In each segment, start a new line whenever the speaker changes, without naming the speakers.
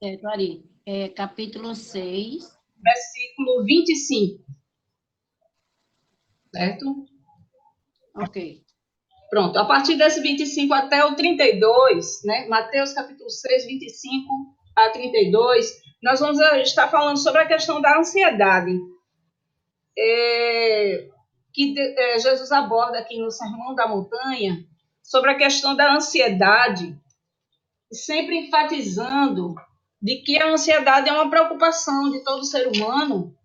Certo, Ari. Capítulo 6.
Versículo 25, certo?
Ok.
Pronto, a partir desse 25 até o 32, né? Mateus capítulo 6, 25 a 32, nós vamos estar falando sobre a questão da ansiedade, Jesus aborda aqui no Sermão da Montanha, sobre a questão da ansiedade, sempre enfatizando de que a ansiedade é uma preocupação de todo ser humano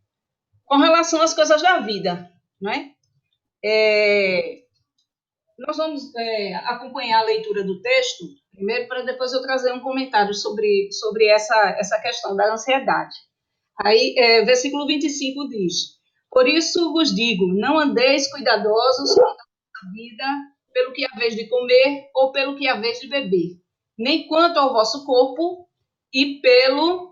com relação às coisas da vida, né? Nós vamos acompanhar a leitura do texto, primeiro, para depois eu trazer um comentário sobre essa questão da ansiedade. Aí, versículo 25 diz: Por isso vos digo, não andeis cuidadosos com a vida, pelo que haveis de comer ou pelo que haveis de beber, nem quanto ao vosso corpo e pelo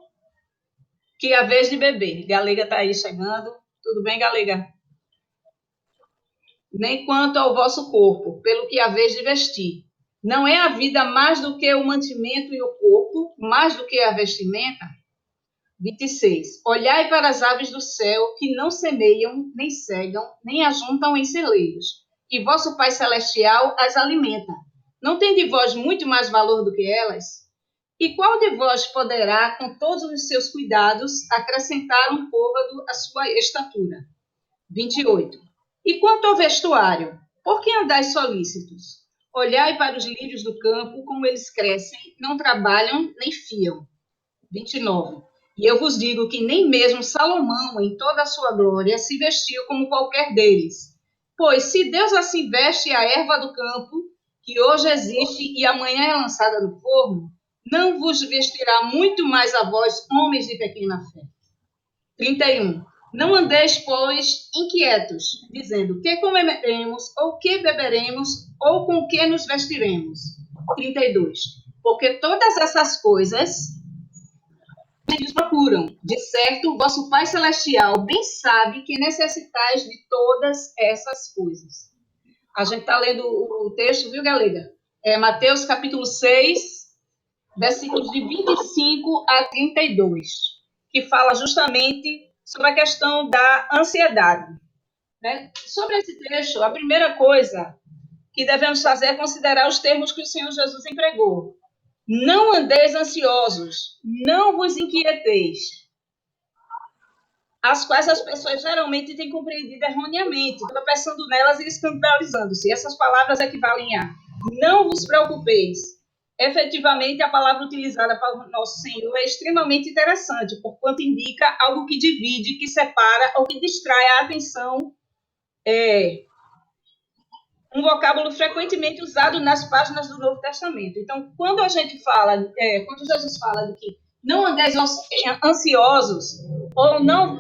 que haveis de beber. Galega está aí chegando. Tudo bem, Galega? Nem quanto ao vosso corpo, pelo que haveis de vestir. Não é a vida mais do que o mantimento e o corpo, mais do que a vestimenta? 26. Olhai para as aves do céu, que não semeiam, nem cegam, nem ajuntam em celeiros, e vosso Pai Celestial as alimenta. Não tem de vós muito mais valor do que elas? E qual de vós poderá, com todos os seus cuidados, acrescentar um côvado à sua estatura? 28. E quanto ao vestuário, por que andais solícitos? Olhai para os lírios do campo, como eles crescem, não trabalham nem fiam. 29. E eu vos digo que nem mesmo Salomão, em toda a sua glória, se vestiu como qualquer deles. Pois se Deus assim veste a erva do campo, que hoje existe e amanhã é lançada no forno, não vos vestirá muito mais a vós, homens de pequena fé. 31. Não andeis, pois, inquietos, dizendo: que comeremos, ou que beberemos, ou com que nos vestiremos. 32. Porque todas essas coisas eles procuram. De certo, vosso Pai Celestial bem sabe que necessitais de todas essas coisas. A gente está lendo o texto, viu, galera? Mateus capítulo 6, versículos de 25 a 32, que fala justamente sobre a questão da ansiedade. Né? Sobre esse trecho, a primeira coisa que devemos fazer é considerar os termos que o Senhor Jesus empregou. Não andeis ansiosos, não vos inquieteis, as quais as pessoas geralmente têm compreendido erroneamente, tropeçando nelas e escandalizando-se. Essas palavras equivalem a não vos preocupeis. Efetivamente, a palavra utilizada para o nosso Senhor é extremamente interessante, porquanto indica algo que divide, que separa ou que distrai a atenção. Um vocábulo frequentemente usado nas páginas do Novo Testamento. Então, quando a gente fala, quando Jesus fala de que não andeis ansiosos, ou não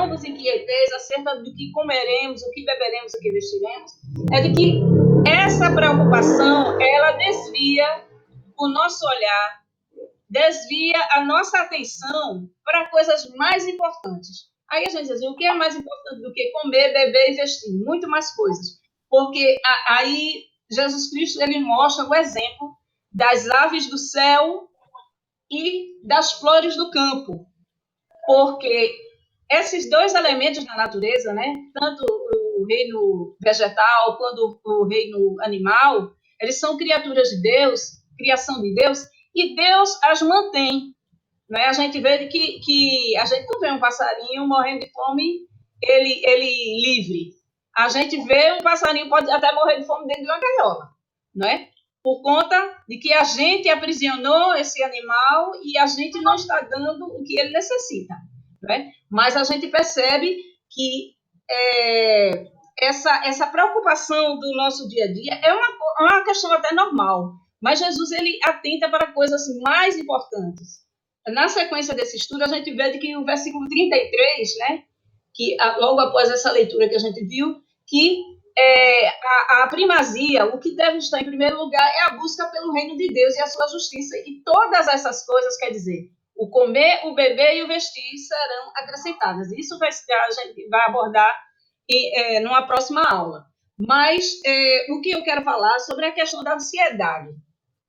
vos inquieteis acerca do que comeremos, o que beberemos, o que vestiremos, é de que essa preocupação, ela desvia o nosso olhar, desvia a nossa atenção para coisas mais importantes. Aí a gente diz assim, o que é mais importante do que comer, beber e vestir? Muito mais coisas. Porque aí Jesus Cristo ele mostra o exemplo das aves do céu e das flores do campo. Porque esses dois elementos da natureza, né, tanto o reino vegetal quanto o reino animal, eles são criaturas de Deus, criação de Deus, e Deus as mantém. Né? A gente vê que a gente não vê um passarinho morrendo de fome, ele livre. A gente vê um passarinho pode até morrer de fome dentro de uma gaiola, não é? Por conta de que a gente aprisionou esse animal e a gente não está dando o que ele necessita. Né? Mas a gente percebe que essa preocupação do nosso dia a dia é uma questão até normal. Mas Jesus ele atenta para coisas mais importantes. Na sequência desse estudo, a gente vê que no versículo 33, né, que logo após essa leitura que a gente viu, que a primazia, o que deve estar em primeiro lugar é a busca pelo reino de Deus e a sua justiça. E todas essas coisas, quer dizer, o comer, o beber e o vestir serão acrescentadas. Isso a gente vai abordar numa próxima aula. Mas o que eu quero falar sobre a questão da ansiedade.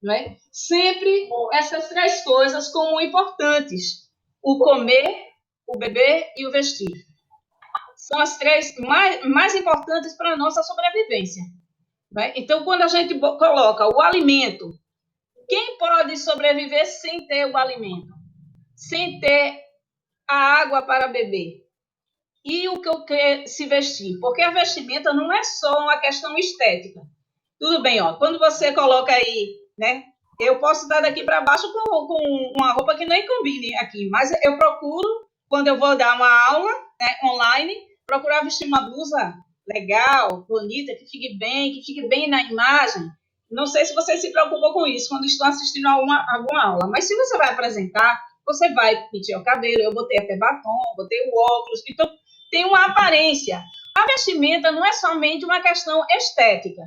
não é? Sempre essas três coisas como importantes: o comer, o beber e o vestir. São as três mais importantes para a nossa sobrevivência. Né? Então, quando a gente coloca o alimento, quem pode sobreviver sem ter o alimento? Sem ter a água para beber? E o que eu quero se vestir? Porque a vestimenta não é só uma questão estética. Tudo bem, ó. Quando você coloca aí, né? Eu posso dar daqui para baixo com uma roupa que nem combine aqui, mas eu procuro, quando eu vou dar uma aula, né, online, procurar vestir uma blusa legal, bonita, que fique bem na imagem. Não sei se você se preocupa com isso quando estão assistindo a alguma aula, mas se você vai apresentar, você vai pentear o cabelo, eu botei até batom, botei o óculos, então tem uma aparência. A vestimenta não é somente uma questão estética,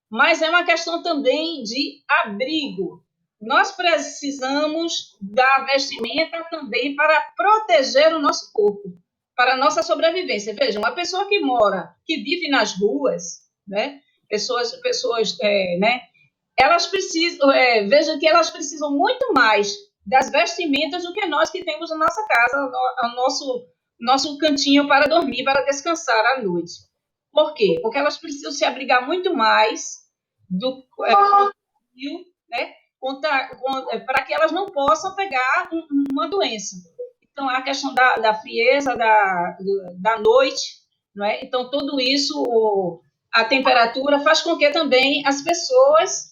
mas é uma questão também de abrigo. Nós precisamos da vestimenta também para proteger o nosso corpo, para a nossa sobrevivência. Veja, uma pessoa que vive nas ruas, né? Pessoas né? Elas precisam, veja que elas precisam muito mais das vestimentas do que nós que temos na nossa casa, o nosso cantinho para dormir, para descansar à noite. Por quê? Porque elas precisam se abrigar muito mais do frio, né? Para que elas não possam pegar uma doença. Então, a questão da frieza, da noite, não é? Então, tudo isso, a temperatura, faz com que também as pessoas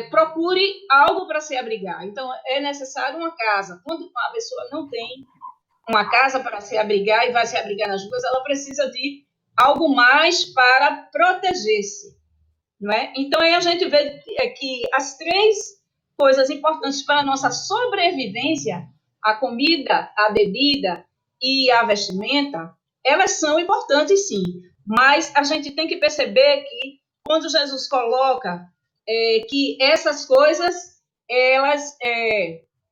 procure algo para se abrigar. Então, é necessário uma casa. Quando a pessoa não tem uma casa para se abrigar e vai se abrigar nas ruas, ela precisa de algo mais para proteger-se. Não é? Então, aí a gente vê que as três coisas importantes para a nossa sobrevivência, a comida, a bebida e a vestimenta, elas são importantes sim, mas a gente tem que perceber que quando Jesus coloca que essas coisas, elas,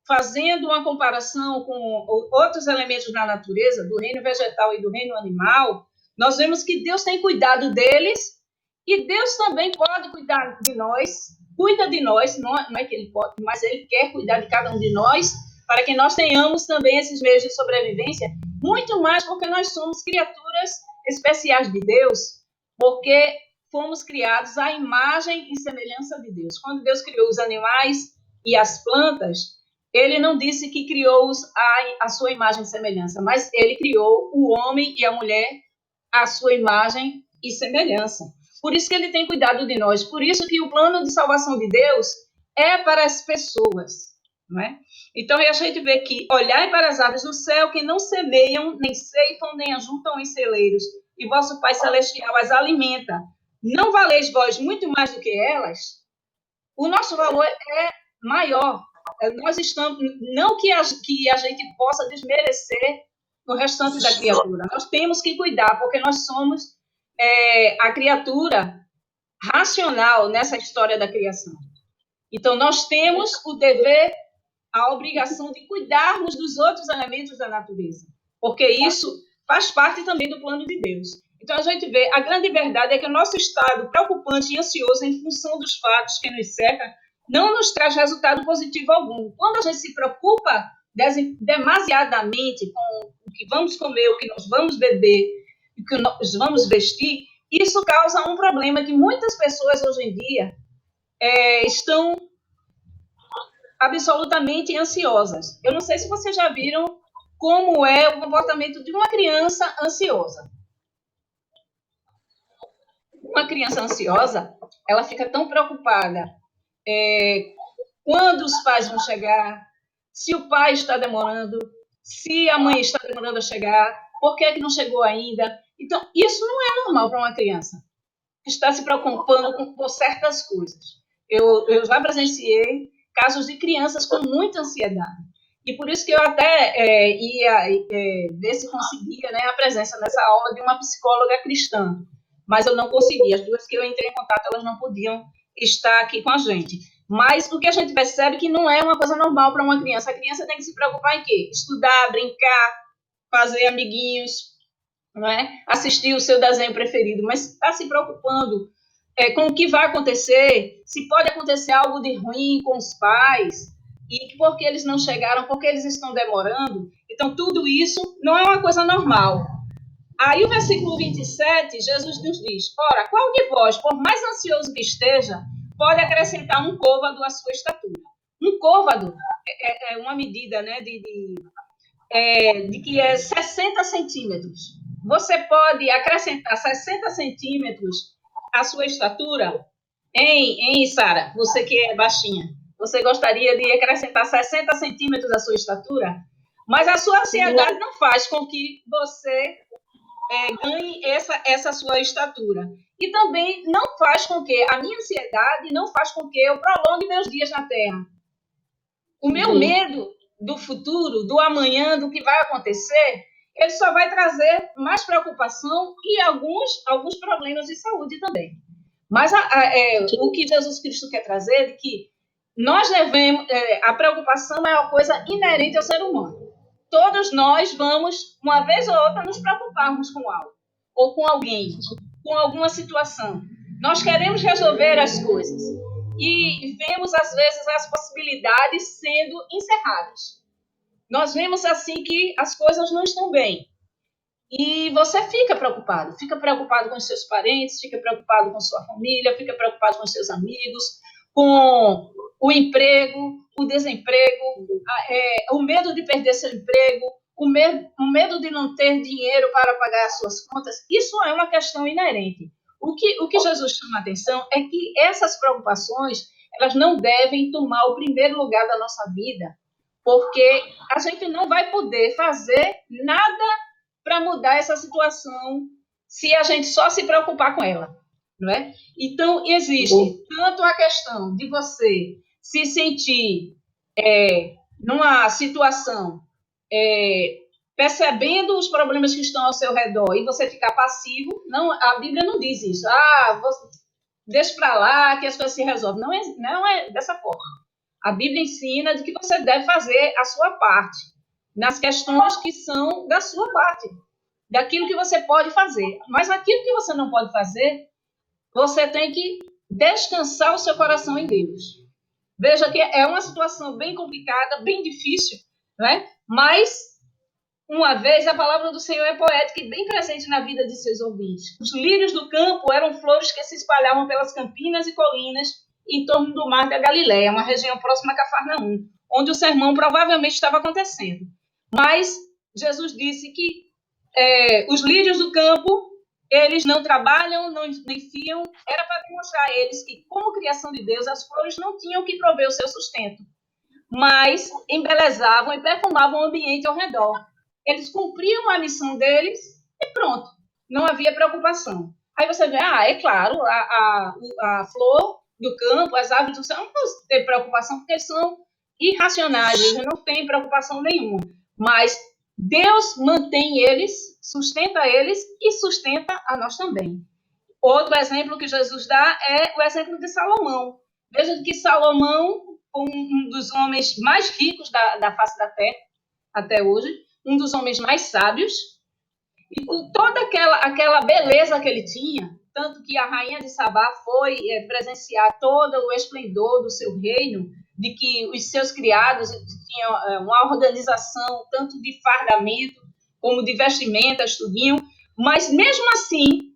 fazendo uma comparação com outros elementos da natureza, do reino vegetal e do reino animal, nós vemos que Deus tem cuidado deles e Deus também pode cuidar de nós, cuida de nós, não é que Ele pode, mas Ele quer cuidar de cada um de nós, para que nós tenhamos também esses meios de sobrevivência, muito mais porque nós somos criaturas especiais de Deus, porque fomos criados à imagem e semelhança de Deus. Quando Deus criou os animais e as plantas, Ele não disse que criou-os à sua imagem e semelhança, mas Ele criou o homem e a mulher à sua imagem e semelhança. Por isso que Ele tem cuidado de nós. Por isso que o plano de salvação de Deus é para as pessoas. Não é? Então, a gente vê que olhai para as aves do céu, que não semeiam, nem ceifam, nem ajuntam em celeiros, e vosso Pai Celestial as alimenta. Não valeis vós muito mais do que elas? O nosso valor é maior. Nós estamos, não que a gente possa desmerecer o restante da criatura. Nós temos que cuidar, porque nós somos a criatura racional nessa história da criação. Então, nós temos o dever, a obrigação de cuidarmos dos outros elementos da natureza, porque isso faz parte também do plano de Deus. Então, a gente vê, a grande verdade é que o nosso estado preocupante e ansioso em função dos fatos que nos cercam não nos traz resultado positivo algum. Quando a gente se preocupa demasiadamente com o que vamos comer, o que nós vamos beber, o que nós vamos vestir, isso causa um problema que muitas pessoas hoje em dia estão absolutamente ansiosas. Eu não sei se vocês já viram como é o comportamento de uma criança ansiosa. Uma criança ansiosa, ela fica tão preocupada quando os pais vão chegar, se o pai está demorando, se a mãe está demorando a chegar, por que não chegou ainda. Então, isso não é normal para uma criança. Está se preocupando com certas coisas. Eu já presenciei casos de crianças com muita ansiedade. E por isso que eu até ia ver se conseguia, né, a presença nessa aula de uma psicóloga cristã. Mas eu não consegui. As duas que eu entrei em contato, elas não podiam estar aqui com a gente. Mas o que a gente percebe é que não é uma coisa normal para uma criança. A criança tem que se preocupar em quê? Estudar, brincar, fazer amiguinhos, não é? Assistir o seu desenho preferido, mas está se preocupando com o que vai acontecer, se pode acontecer algo de ruim com os pais, e porque eles não chegaram, porque eles estão demorando. Então, tudo isso não é uma coisa normal. Aí, o versículo 27, Jesus nos diz: ora, qual de vós, por mais ansioso que esteja, pode acrescentar um côvado à sua estatura? Um côvado é uma medida, né, de que é 60 centímetros. Você pode acrescentar 60 centímetros à sua estatura? Hein, Sara? Você que é baixinha. Você gostaria de acrescentar 60 centímetros à sua estatura? Mas a sua ansiedade não faz com que você ganhe essa sua estatura. E também não faz com que a minha ansiedade não faz com que eu prolongue meus dias na Terra. O meu medo do futuro, do amanhã, do que vai acontecer, ele só vai trazer mais preocupação e alguns problemas de saúde também. Mas o que Jesus Cristo quer trazer é que nós devemos, a preocupação é uma coisa inerente ao ser humano. Todos nós vamos, uma vez ou outra, nos preocuparmos com algo, ou com alguém, com alguma situação. Nós queremos resolver as coisas e vemos, às vezes, as possibilidades sendo encerradas. Nós vemos, assim, que as coisas não estão bem. E você fica preocupado com os seus parentes, fica preocupado com sua família, fica preocupado com seus amigos, com o emprego, o desemprego, o medo de perder seu emprego, o medo de não ter dinheiro para pagar as suas contas. Isso é uma questão inerente. O que Jesus chama a atenção é que essas preocupações, elas não devem tomar o primeiro lugar da nossa vida, porque a gente não vai poder fazer nada para mudar essa situação se a gente só se preocupar com ela, não é? Então, existe tanto a questão de você se sentir numa situação percebendo os problemas que estão ao seu redor e você ficar passivo. Não, a Bíblia não diz isso. Deixa para lá que as coisas se resolvem. Não é dessa forma. A Bíblia ensina de que você deve fazer a sua parte nas questões que são da sua parte, daquilo que você pode fazer. Mas aquilo que você não pode fazer, você tem que descansar o seu coração em Deus. Veja que é uma situação bem complicada, bem difícil, né? Mas, uma vez, a palavra do Senhor é poética e bem presente na vida de seus ouvintes. Os lírios do campo eram flores que se espalhavam pelas campinas e colinas em torno do mar da Galileia, uma região próxima a Cafarnaum, onde o sermão provavelmente estava acontecendo. Mas Jesus disse que os lírios do campo, eles não trabalham, nem fiam, era para demonstrar a eles que, como criação de Deus, as flores não tinham que prover o seu sustento, mas embelezavam e perfumavam o ambiente ao redor. Eles cumpriam a missão deles e pronto, não havia preocupação. Aí você vê, é claro, a flor do campo, as árvores do céu, não podem ter preocupação porque eles são irracionais, eles não têm preocupação nenhuma, mas Deus mantém eles, sustenta eles e sustenta a nós também. Outro exemplo que Jesus dá é o exemplo de Salomão. Veja que Salomão, um dos homens mais ricos da face da terra até hoje, um dos homens mais sábios, e com toda aquela beleza que ele tinha, tanto que a rainha de Sabá foi presenciar todo o esplendor do seu reino, de que os seus criados tinham uma organização tanto de fardamento como de vestimentas, tudinho, mas mesmo assim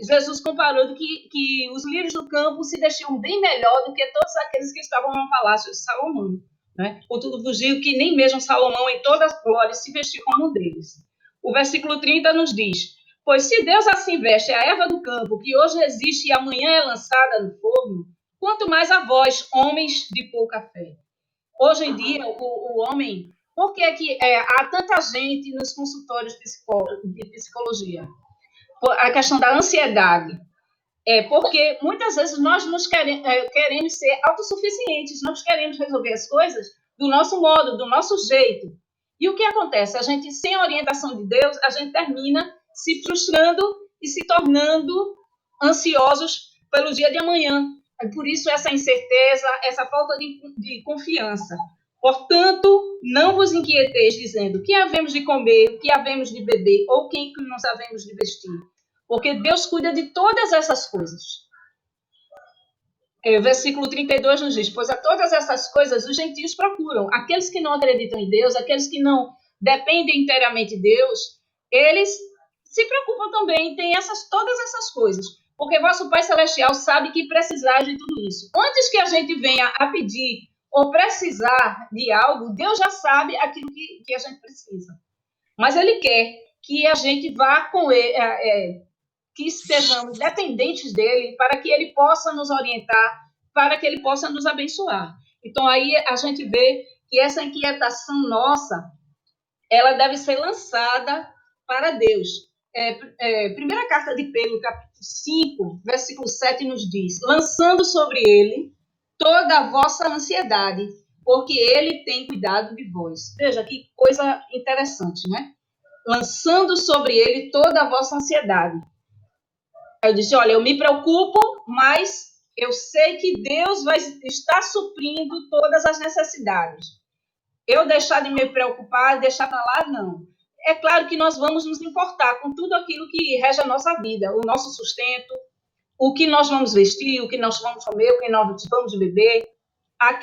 Jesus comparou que os lírios do campo se vestiam bem melhor do que todos aqueles que estavam no palácio de Salomão, né? Contudo, fugiu que nem mesmo Salomão, em todas as glórias, se vestiu como um deles. O versículo 30 nos diz: pois se Deus assim veste a erva do campo, que hoje existe e amanhã é lançada no forno, quanto mais a vós, homens de pouca fé. Hoje em dia, o homem... Por que há tanta gente nos consultórios de psicologia? A questão da ansiedade. Porque muitas vezes nós queremos ser autossuficientes, nós queremos resolver as coisas do nosso modo, do nosso jeito. E o que acontece? A gente, sem a orientação de Deus, a gente termina se frustrando e se tornando ansiosos pelo dia de amanhã. Por isso, essa incerteza, essa falta de confiança. Portanto, não vos inquieteis dizendo o que havemos de comer, o que havemos de beber ou quem nos havemos de vestir. porque Deus cuida de todas essas coisas. O versículo 32 nos diz, pois a todas essas coisas os gentios procuram. Aqueles que não acreditam em Deus, aqueles que não dependem inteiramente de Deus, eles se preocupam também, tem todas essas coisas. Porque vosso Pai Celestial sabe que precisais de tudo isso. Antes que a gente venha a pedir ou precisar de algo, Deus já sabe aquilo que a gente precisa. Mas Ele quer que a gente vá com Ele, que estejamos dependentes dele, para que ele possa nos orientar, para que ele possa nos abençoar. Então, aí a gente vê que essa inquietação nossa, ela deve ser lançada para Deus. Primeira carta de Pedro, capítulo 5, versículo 7, nos diz, lançando sobre ele toda a vossa ansiedade, porque ele tem cuidado de vós. Veja que coisa interessante, né? Lançando sobre ele toda a vossa ansiedade. Eu disse, olha, eu me preocupo, mas eu sei que Deus vai estar suprindo todas as necessidades. Eu deixar de me preocupar, deixar para lá, não. É claro que nós vamos nos importar com tudo aquilo que rege a nossa vida, o nosso sustento, o que nós vamos vestir, o que nós vamos comer, o que nós vamos beber, a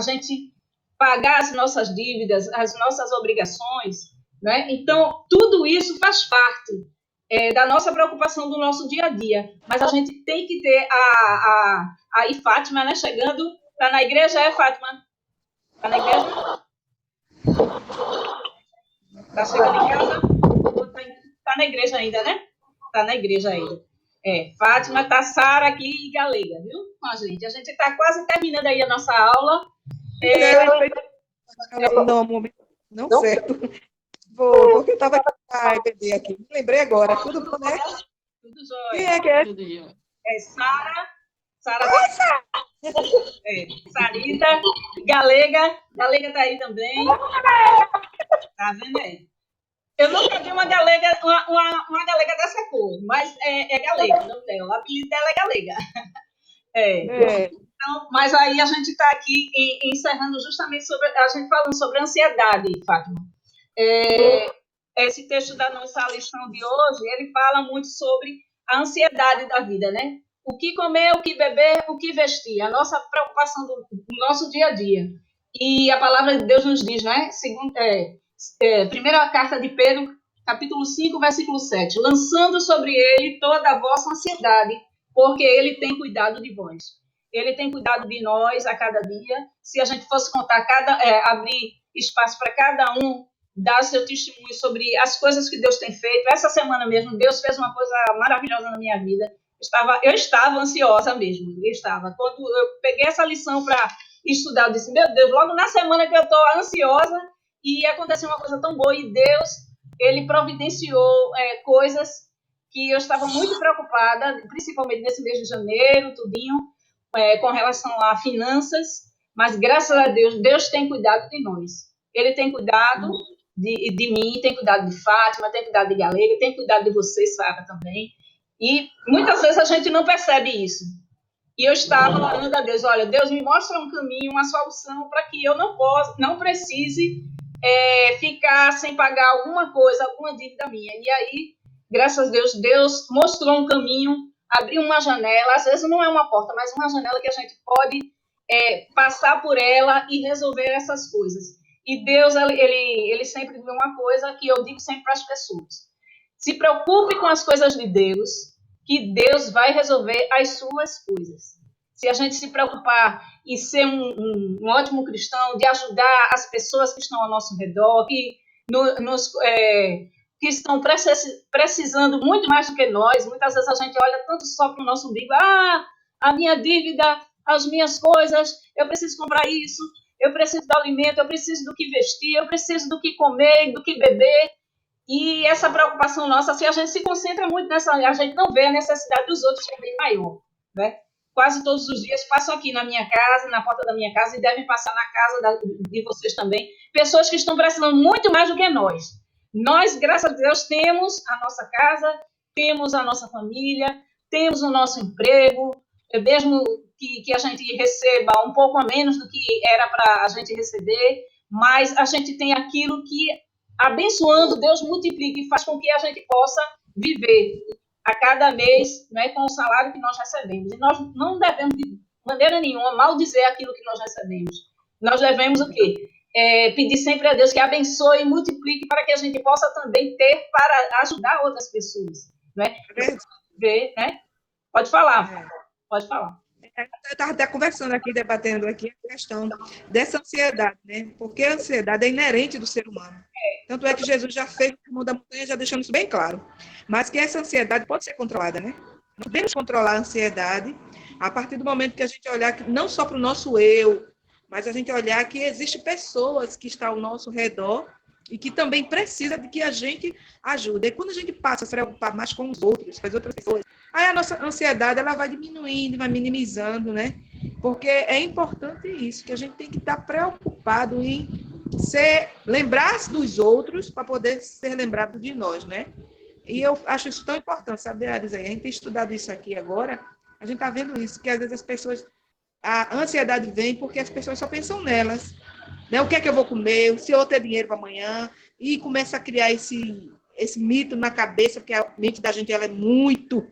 gente pagar as nossas dívidas, as nossas obrigações, né? Então, tudo isso faz parte da nossa preocupação do nosso dia a dia. Mas a gente tem que ter aí Fátima, né, chegando. Está na igreja, Fátima? Está na igreja? Está chegando em casa? Está na igreja ainda, né? Está na igreja ainda. Fátima, tá Sara aqui e Galega, viu? Com a gente. A gente está quase terminando aí a nossa aula.
Não certo. Vou, porque eu estava aqui. Me lembrei agora. Tudo bom, né?
Tudo jóia.
Quem é que é?
Tudo jóia.
Sara. Sarita. Galega. Galega tá aí também. Tá vendo aí? Eu nunca vi uma galega dessa cor, mas é galega, não tem. O apelido dela é galega. Então, mas aí a gente está aqui encerrando justamente a gente falando sobre a ansiedade, Fátima. Esse texto da nossa lição de hoje, ele fala muito sobre a ansiedade da vida, né? O que comer, o que beber, o que vestir, a nossa preocupação do nosso dia a dia. E a palavra de Deus nos diz, né? Primeira carta de Pedro, capítulo 5, versículo 7, lançando sobre ele toda a vossa ansiedade, porque ele tem cuidado de vós. Ele tem cuidado de nós a cada dia. Se a gente fosse contar, abrir espaço para cada um dar seu testemunho sobre as coisas que Deus tem feito. Essa semana mesmo, Deus fez uma coisa maravilhosa na minha vida. Eu estava ansiosa mesmo. Quando eu peguei essa lição para estudar, eu disse, meu Deus, logo na semana que eu estou ansiosa, e aconteceu uma coisa tão boa, e Deus, ele providenciou coisas que eu estava muito preocupada, principalmente nesse mês de janeiro, tudinho, com relação a finanças, mas graças a Deus, Deus tem cuidado de nós. Ele tem cuidado de mim, tem cuidado de Fátima, tem cuidado de Galega, tem cuidado de você, Sara, também. E muitas vezes a gente não percebe isso. E eu estava orando a Deus, olha, Deus me mostra um caminho, uma solução para que eu não precise ficar sem pagar alguma coisa, alguma dívida minha. E aí, graças a Deus, Deus mostrou um caminho, abriu uma janela, às vezes não é uma porta, mas uma janela que a gente pode passar por ela e resolver essas coisas. E Deus, ele sempre viu uma coisa que eu digo sempre para as pessoas. Se preocupe com as coisas de Deus, que Deus vai resolver as suas coisas. Se a gente se preocupar em ser um ótimo cristão, de ajudar as pessoas que estão ao nosso redor, que estão precisando muito mais do que nós, muitas vezes a gente olha tanto só para o nosso umbigo, a minha dívida, as minhas coisas, eu preciso comprar isso, eu preciso do alimento, eu preciso do que vestir, eu preciso do que comer, do que beber. E essa preocupação nossa, se a gente se concentra muito nessa, a gente não vê a necessidade dos outros, que é bem maior, né? Quase todos os dias passam aqui na minha casa, na porta da minha casa, e devem passar na casa de vocês também, pessoas que estão precisando muito mais do que nós. Nós, graças a Deus, temos a nossa casa, temos a nossa família, temos o nosso emprego, mesmo que a gente receba um pouco a menos do que era para a gente receber, mas a gente tem aquilo que, abençoando, Deus multiplica e faz com que a gente possa viver a cada mês, né, com o salário que nós recebemos. E nós não devemos, de maneira nenhuma, maldizer aquilo que nós recebemos. Nós devemos o quê? Pedir sempre a Deus que abençoe e multiplique para que a gente possa também ter para ajudar outras pessoas. Né? Ver, né? Pode falar, pode falar.
Eu estava até conversando aqui, debatendo aqui a questão dessa ansiedade, né? Porque a ansiedade é inerente do ser humano. Tanto é que Jesus já fez o sermão da montanha, já deixando isso bem claro. Mas que essa ansiedade pode ser controlada, né? Nós podemos controlar a ansiedade a partir do momento que a gente olhar não só para o nosso eu, mas a gente olhar que existem pessoas que estão ao nosso redor e que também precisa de que a gente ajude. E quando a gente passa a se preocupar mais com os outros, com as outras pessoas, aí a nossa ansiedade ela vai diminuindo, vai minimizando, né? Porque é importante isso, que a gente tem que estar preocupado em lembrar dos outros para poder ser lembrado de nós, né? E eu acho isso tão importante, sabe, Aris? A gente tem estudado isso aqui agora, a gente está vendo isso, que às vezes as pessoas, a ansiedade vem porque as pessoas só pensam nelas. Né? O que é que eu vou comer? Se eu vou ter dinheiro para amanhã? E começa a criar esse mito na cabeça, porque a mente da gente ela é muito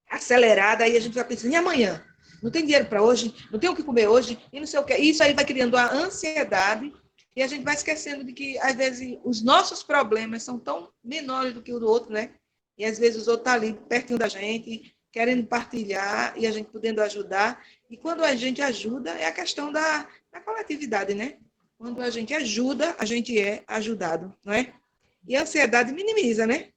acelerada, aí a gente vai pensando, e amanhã? Não tem dinheiro para hoje? Não tem o que comer hoje? E não sei o que. Isso aí vai criando a ansiedade e a gente vai esquecendo de que, às vezes, os nossos problemas são tão menores do que o do outro, né? E, às vezes, os outros estão ali pertinho da gente, querendo partilhar e a gente podendo ajudar. E quando a gente ajuda, é a questão da coletividade, né? Quando a gente ajuda, a gente é ajudado, não é? E a ansiedade minimiza, né?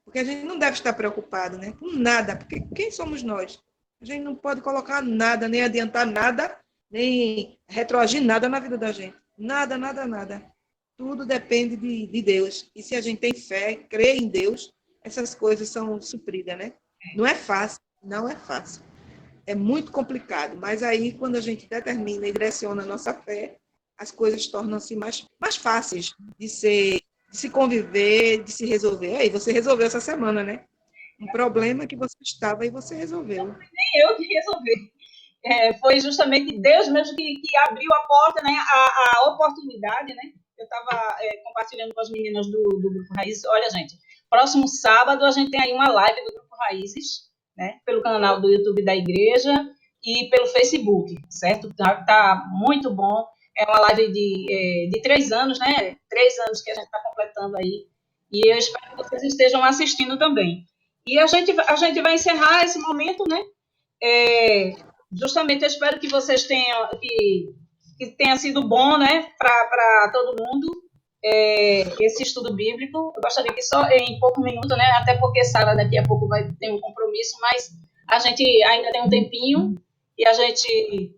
Porque a gente não deve estar preocupado, né? Com nada, porque quem somos nós? A gente não pode colocar nada, nem adiantar nada, nem retroagir nada na vida da gente. Nada, nada, nada. Tudo depende de Deus. E se a gente tem fé, crê em Deus, essas coisas são supridas, né? Não é fácil, não é fácil. É muito complicado, mas aí quando a gente determina e direciona a nossa fé, as coisas tornam-se mais fáceis de se conviver, de se resolver. Aí você resolveu essa semana, né? Um problema que você estava e você resolveu.
Não foi nem eu que resolvi. Foi justamente Deus mesmo que abriu a porta, né? A oportunidade, né? Eu estava compartilhando com as meninas do Grupo Raízes. Olha, gente, próximo sábado a gente tem aí uma live do Grupo Raízes, né? Pelo canal do YouTube da igreja e pelo Facebook, certo? Tá muito bom. É uma live de 3 anos, né? 3 anos que a gente está completando aí. E eu espero que vocês estejam assistindo também. E a gente vai encerrar esse momento, né? Justamente eu espero que vocês tenham, que tenha sido bom, né? Para todo mundo. Esse estudo bíblico. Eu gostaria que só em pouco minuto, né? Até porque Sara daqui a pouco vai ter um compromisso, mas a gente ainda tem um tempinho e a gente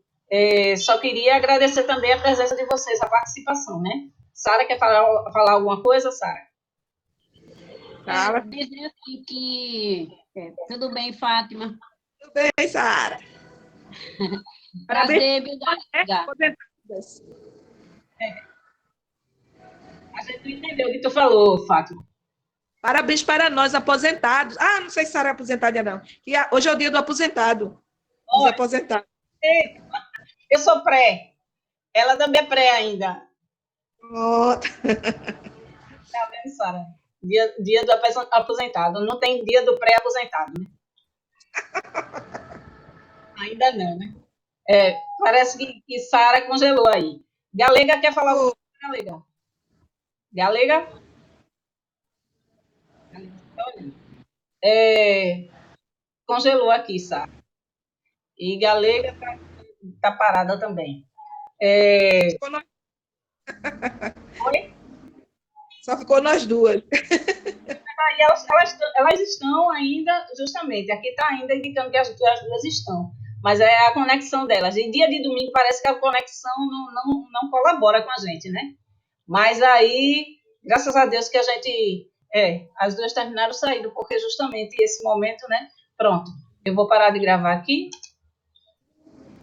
só queria agradecer também a presença de vocês, a participação, né? Sara, quer falar alguma coisa, Sara?
Dizer assim que tudo bem, Fátima.
Tudo bem, Sara.
Prazer,
A gente não entendeu o que tu falou, Fátima.
Parabéns para nós, aposentados. Ah, não sei se Sara é aposentada, não. Hoje é o dia do aposentado. Dos aposentados.
Eu sou pré. Ela também é pré ainda.
Pronto.
Tá vendo, Sara? Dia do aposentado. Não tem dia do pré-aposentado, né? Ainda não, né? Parece que Sara congelou aí. Galega quer falar alguma coisa? Galega? Congelou aqui, Sara. E Galega tá parada também. Oi?
Só ficou nós duas.
Elas estão ainda, justamente, aqui está ainda indicando que as duas estão, mas é a conexão delas. E dia de domingo parece que a conexão não colabora com a gente, né? Mas aí, graças a Deus que a gente, as duas terminaram saindo, porque justamente esse momento, né? Pronto, eu vou parar de gravar aqui.